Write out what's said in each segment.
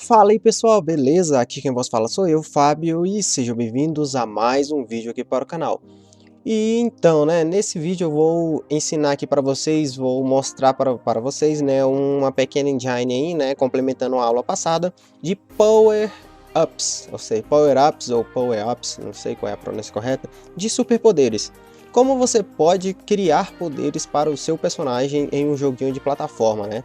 Fala aí pessoal, beleza? Aqui quem vos fala sou eu, Fábio, e sejam bem-vindos a mais um vídeo aqui para o canal. E então, né, nesse vídeo eu vou ensinar aqui para vocês, vou mostrar para vocês, né, uma pequena engine aí, né, complementando a aula passada, de power-ups, ou seja, power-ups ou power-ups, não sei qual é a pronúncia correta, de superpoderes. Como você pode criar poderes para o seu personagem em um joguinho de plataforma, né?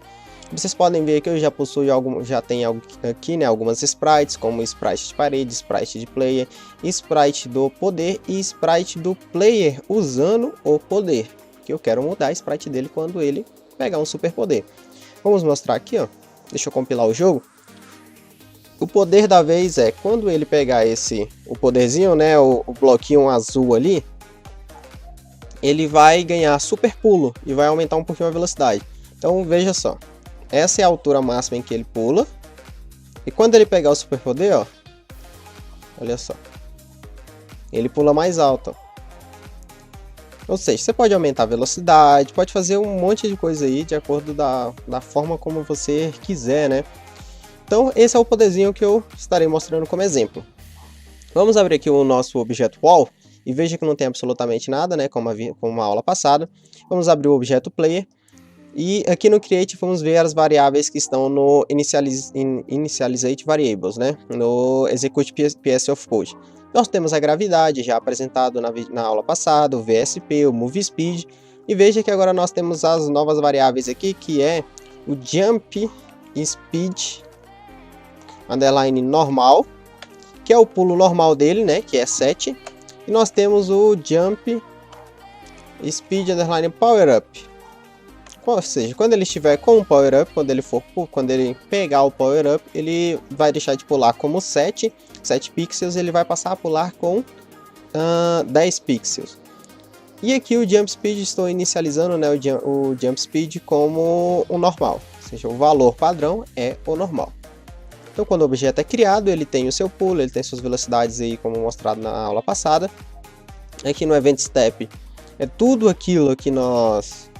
Vocês podem ver que eu já possuo já tenho aqui, né, algumas sprites, como sprite de parede, sprite de player, sprite do poder e sprite do player usando o poder, que eu quero mudar a sprite dele quando ele pegar um super poder. Vamos mostrar aqui, ó. Deixa eu compilar o jogo. O poder da vez é quando ele pegar o poderzinho, né, o bloquinho azul ali, ele vai ganhar super pulo e vai aumentar um pouquinho a velocidade. Então veja só. Essa é a altura máxima em que ele pula. E quando ele pegar o super poder, ó, olha só, ele pula mais alto, ó. Ou seja, você pode aumentar a velocidade, pode fazer um monte de coisa aí de acordo da forma como você quiser, né? Então esse é o poderzinho que eu estarei mostrando como exemplo. Vamos abrir aqui o nosso objeto wall e veja que não tem absolutamente nada, né? Como a aula passada. Vamos abrir o objeto player. E aqui no Create vamos ver as variáveis que estão no Initializate Variables, né? No Execute PS of Code. Nós temos a gravidade, já apresentado na aula passada, o VSP, o Move Speed. E veja que agora nós temos as novas variáveis aqui, que é o Jump Speed underline normal, que é o pulo normal dele, né? Que é 7. E nós temos o Jump Speed underline Power Up. Ou seja, quando ele estiver com o Power Up, quando ele pegar o Power Up, ele vai deixar de pular como 7 pixels, ele vai passar a pular com 10 pixels. E aqui o Jump Speed, estou inicializando, né, o Jump Speed como o normal, ou seja, o valor padrão é o normal. Então quando o objeto é criado, ele tem o seu pulo, ele tem suas velocidades aí como mostrado na aula passada. Aqui no Event Step é tudo aquilo que nós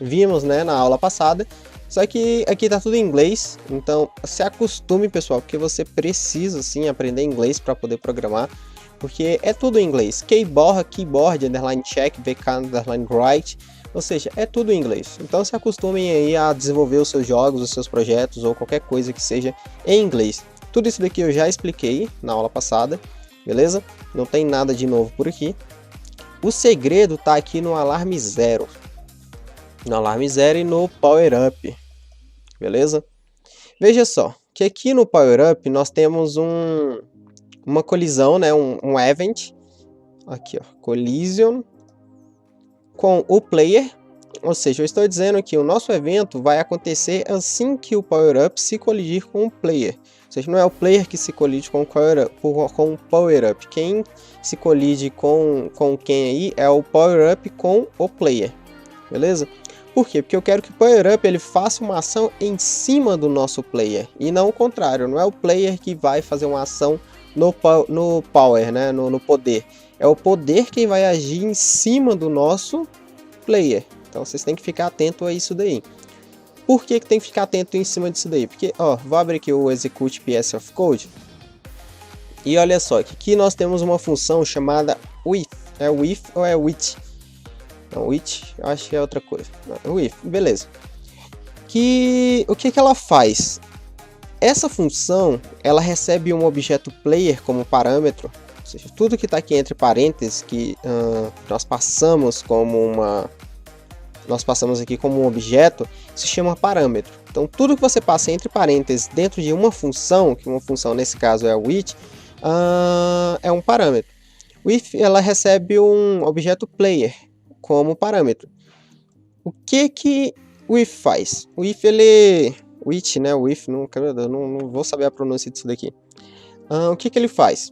vimos, né, na aula passada, só que aqui tá tudo em inglês, então se acostume, pessoal, porque você precisa sim aprender inglês para poder programar, porque é tudo em inglês. Keyboard, underline check, VK, underline write, ou seja, é tudo em inglês. Então se acostumem aí a desenvolver os seus jogos, os seus projetos ou qualquer coisa que seja em inglês. Tudo isso daqui eu já expliquei na aula passada, beleza? Não tem nada de novo por aqui. O segredo está aqui no alarme 0. No alarme 0 e no Power Up. Beleza? Veja só, que aqui no Power Up nós temos uma colisão, né? Um event. Aqui, ó, collision com o player. Ou seja, eu estou dizendo que o nosso evento vai acontecer assim que o Power Up se colidir com o player. Ou seja, não é o player que se colide com o Power Up. Quem se colide com quem aí é o Power Up com o player. Beleza? Por quê? Porque eu quero que o Power Up ele faça uma ação em cima do nosso player. E não o contrário. Não é o player que vai fazer uma ação no power, né? No poder. É o poder que vai agir em cima do nosso player. Então vocês têm que ficar atento a isso daí. Por que tem que ficar atento em cima disso daí? Porque, ó, vou abrir aqui o Execute PS of Code. E olha só, que aqui nós temos uma função chamada with. É with ou é with? Não, with, eu acho que é outra coisa. Não, with, beleza. O que ela faz? Essa função, ela recebe um objeto player como parâmetro. Ou seja, tudo que está aqui entre parênteses, que nós passamos aqui como um objeto, se chama parâmetro. Então tudo que você passa entre parênteses dentro de uma função, que uma função nesse caso é o with, é um parâmetro. With, ela recebe um objeto player como parâmetro. O que o with faz? O with, não vou saber a pronúncia disso daqui. O que ele faz?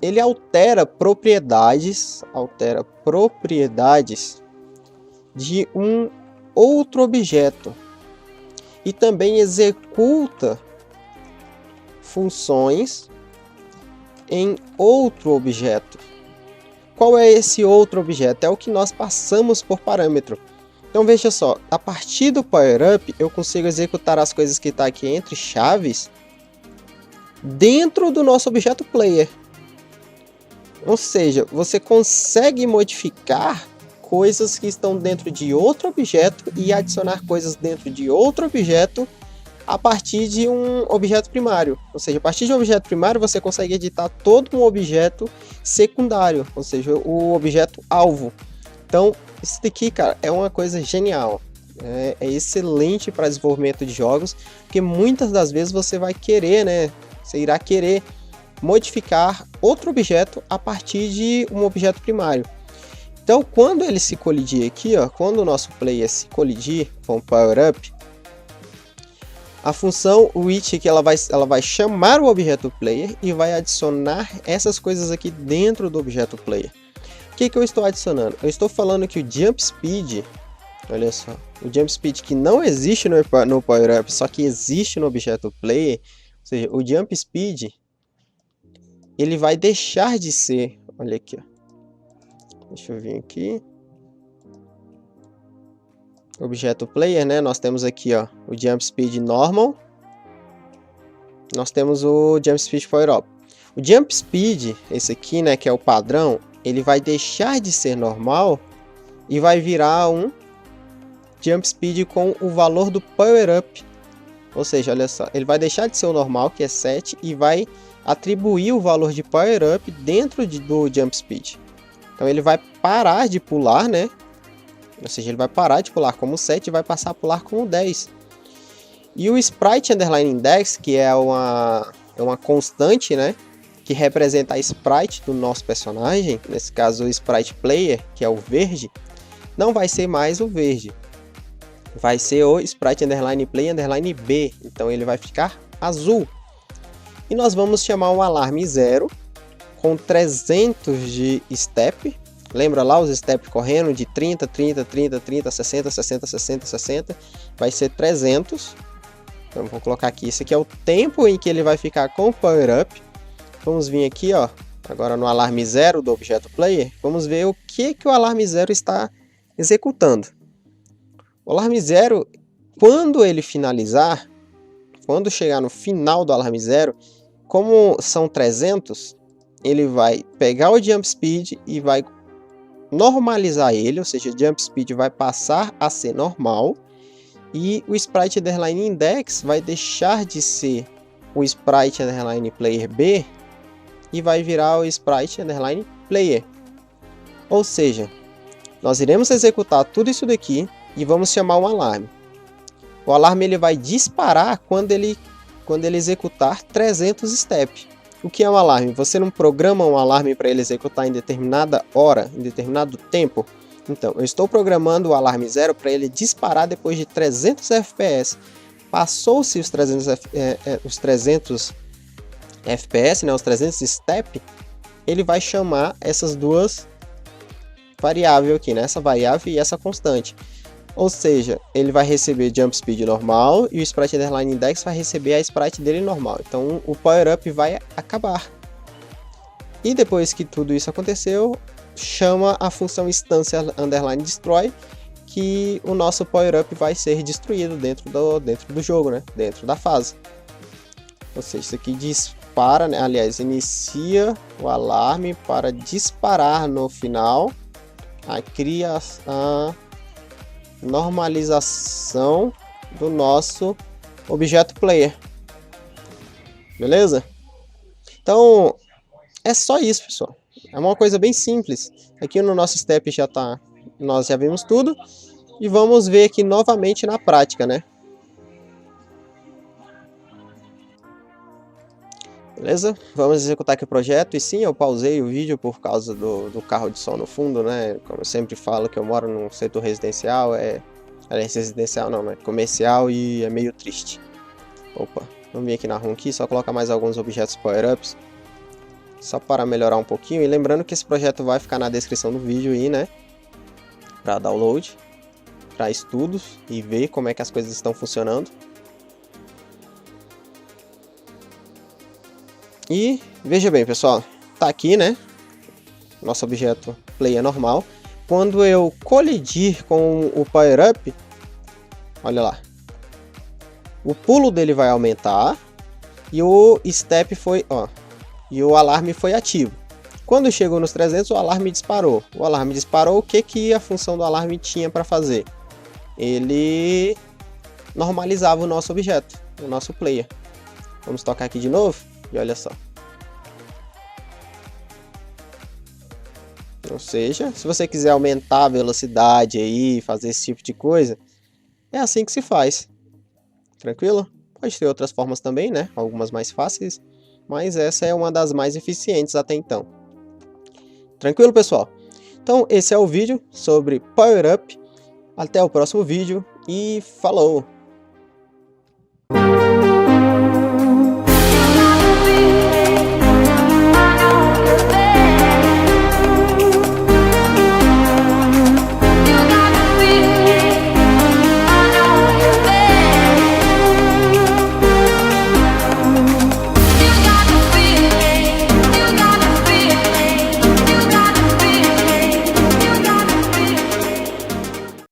Ele altera propriedades de um outro objeto e também executa funções em outro objeto. Qual é esse outro objeto? É o que nós passamos por parâmetro. Então veja só, a partir do Power Up eu consigo executar as coisas que está aqui entre chaves dentro do nosso objeto Player. Ou seja, você consegue modificar coisas que estão dentro de outro objeto e adicionar coisas dentro de outro objeto a partir de um objeto primário. Ou seja, a partir de um objeto primário você consegue editar todo um objeto secundário, ou seja, o objeto alvo. Então, isso daqui, cara, é uma coisa genial. É excelente para desenvolvimento de jogos, porque muitas das vezes você vai querer, né? Você irá querer modificar outro objeto a partir de um objeto primário. Então, quando ele se colidir aqui, ó, quando o nosso player se colidir com o Power Up, a função which aqui ela vai chamar o objeto player e vai adicionar essas coisas aqui dentro do objeto player. O que eu estou adicionando? Eu estou falando que o Jump Speed, olha só, o Jump Speed que não existe no Power Up, só que existe no objeto player, ou seja, o Jump Speed, ele vai deixar de ser, olha aqui, ó. Deixa eu vir aqui. Objeto Player, né? Nós temos aqui, ó, o Jump Speed Normal. Nós temos o Jump Speed Power Up. O Jump Speed, esse aqui, né, que é o padrão, ele vai deixar de ser normal e vai virar um Jump Speed com o valor do Power Up. Ou seja, olha só, ele vai deixar de ser o normal, que é 7, e vai atribuir o valor de Power Up dentro do Jump Speed. Então ele vai parar de pular, né? Ou seja, ele vai parar de pular como 7 e vai passar a pular como 10. E o Sprite Underline Index, que é uma constante, né? Que representa a Sprite do nosso personagem, nesse caso o Sprite Player, que é o verde, não vai ser mais o verde. Vai ser o Sprite Underline Play Underline B, então ele vai ficar azul. E nós vamos chamar um alarme 0 com 300 de step. Lembra lá os steps correndo de 30, 30, 30, 30, 60, 60, 60, 60. Vai ser 300. Então vou colocar aqui. Esse aqui é o tempo em que ele vai ficar com o Power Up. Vamos vir aqui, ó. Agora no alarme 0 do objeto Player. Vamos ver o que o alarme 0 está executando. O alarme 0, quando ele finalizar, quando chegar no final do alarme 0, como são 300, ele vai pegar o Jump Speed e vai normalizar ele, ou seja, o Jump Speed vai passar a ser normal e o Sprite Underline Index vai deixar de ser o Sprite Underline Player B e vai virar o Sprite Underline Player. Ou seja, nós iremos executar tudo isso daqui e vamos chamar um alarme. O alarme ele vai disparar quando ele executar 300 steps. O que é um alarme? Você não programa um alarme para ele executar em determinada hora, em determinado tempo? Então, eu estou programando o alarme 0 para ele disparar depois de 300 FPS. Passou-se os 300 FPS, né, os 300 step, ele vai chamar essas duas variáveis aqui, né, essa variável e essa constante. Ou seja, ele vai receber Jump Speed normal e o Sprite Underline Index vai receber a Sprite dele normal. Então o Power Up vai acabar. E depois que tudo isso aconteceu, chama a função Instância Underline Destroy, que o nosso Power Up vai ser destruído dentro do jogo, né? Dentro da fase. Ou seja, isso aqui dispara, né? Aliás, inicia o alarme para disparar no final a normalização do nosso objeto player. Beleza? Então, é só isso, pessoal. É uma coisa bem simples. Aqui no nosso step nós já vimos tudo. E vamos ver aqui novamente na prática, né? Beleza? Vamos executar aqui o projeto. E sim, eu pausei o vídeo por causa do carro de som no fundo, né? Como eu sempre falo que eu moro num setor residencial, residencial não, né? Comercial, e é meio triste. Opa, vamos vir aqui na ROM aqui, só colocar mais alguns objetos power-ups. Só para melhorar um pouquinho. E lembrando que esse projeto vai ficar na descrição do vídeo aí, né? Para download, para estudos e ver como é que as coisas estão funcionando. E veja bem, pessoal, tá aqui, né, nosso objeto player normal. quando eu colidir com o Power Up, olha lá, o pulo dele vai aumentar e o step foi, ó, e o alarme foi ativo. Quando chegou nos 300, o alarme disparou. O alarme disparou, o que que a função do alarme tinha para fazer? Ele normalizava o nosso objeto, o nosso player. Vamos tocar aqui de novo e olha só. Ou seja, se você quiser aumentar a velocidade aí, fazer esse tipo de coisa, é assim que se faz. Tranquilo? Pode ter outras formas também, né? Algumas mais fáceis, mas essa é uma das mais eficientes até então. Tranquilo, pessoal? Então, esse é o vídeo sobre Power Up. Até o próximo vídeo e falou!